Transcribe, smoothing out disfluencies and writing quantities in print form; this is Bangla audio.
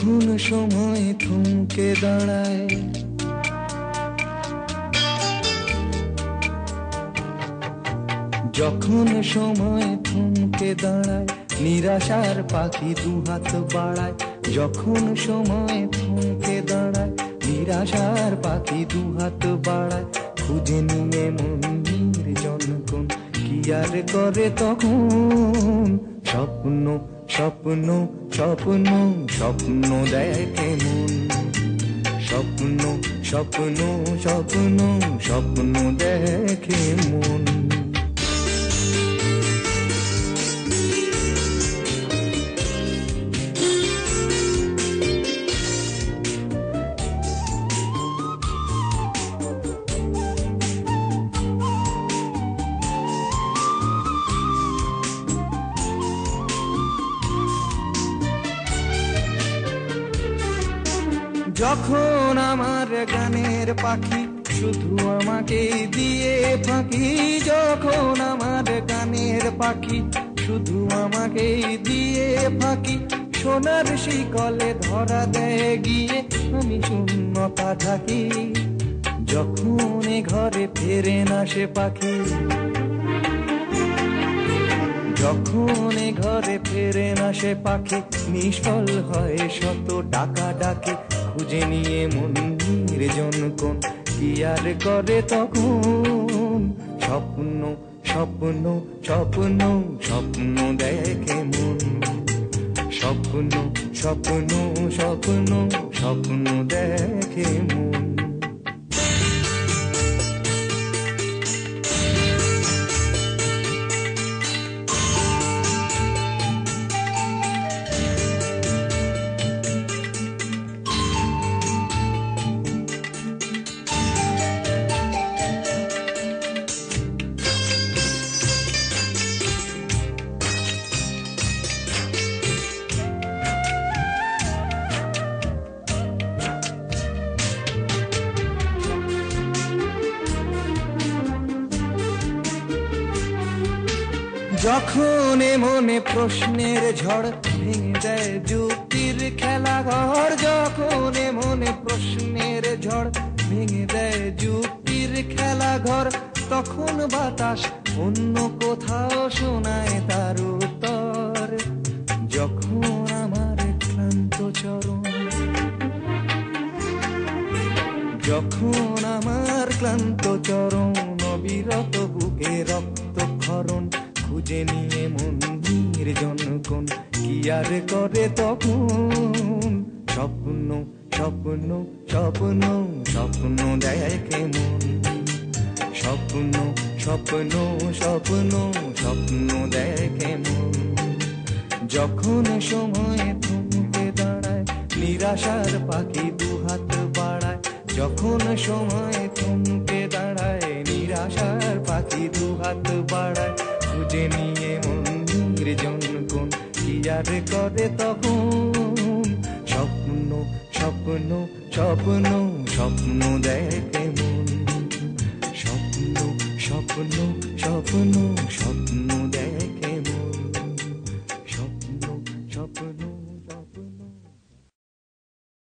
যখন সময় থমকে দাঁড়ায়, যখন সময় থমকে দাঁড়ায়, নিরাশার পাখি দুহাত বাড়ায়। যখন সময় থমকে দাঁড়ায়, নিরাশার পাখি দুহাত বাড়ায়। খুঁজে নিয়ে মন নির্জন কি আর করে তখন? স্বপ্ন স্বপ্ন স্বপ্ন স্বপ্ন দেখে মন। স্বপ্ন স্বপ্ন স্বপ্ন স্বপ্ন দেখে মন। যখন আমার গানের পাখি শুধু আমাকে দিয়ে ফাঁকি, যখন আমার গানের পাখি শুধু আমাকে দিয়ে ফাঁকি, সোনার শিকলে ধরা দেয় গিয়ে আমি শূন্যতা থাকি। যখন ঘরে ফেরে না সে পাখি, যখন ঘরে ফেরে না সে পাখি, নিষ্ফল হয় শত ডাকা ডাকি। খুঁজে নিয়ে মন নির্জন কোন কি আর করে তখন? স্বপ্ন স্বপ্ন স্বপ্ন স্বপ্ন দেখে মন। স্বপ্ন স্বপ্ন স্বপ্ন স্বপ্ন দেখে মন। যখন মনে প্রশ্নের ঝড় ভেঙে দেয় যুক্তির খেলাঘর, যখন মনে প্রশ্নের ঝড় ভেঙে দেয় যুক্তির খেলাঘর, তখন বাতাস অন্য কোথাও শোনায় তার উত্তর। যখন আমার ক্লান্ত চরণ, যখন আমার ক্লান্ত চরণ, অবিরত বুকে রক্তক্ষরণ, খুঁজে নিয়ে মন নির্জন কোন কি আর করে তখন? স্বপ্ন স্বপ্ন স্বপ্ন স্বপ্ন দেখে মন। স্বপ্ন স্বপ্ন স্বপ্ন স্বপ্ন দেখে মন। যখন সময় থমকে দাঁড়ায়, নিরাশার পাখি দুহাত বাড়ায়। যখন সময় থমকে দাঁড়ায়, নিরাশার পাখি দুহাত বাড়ায়। খুঁজে নিয়ে মন নির্জন কোন কি আর করে তখন? স্বপ্ন স্বপ্ন স্বপ্ন স্বপ্ন দেখে মন।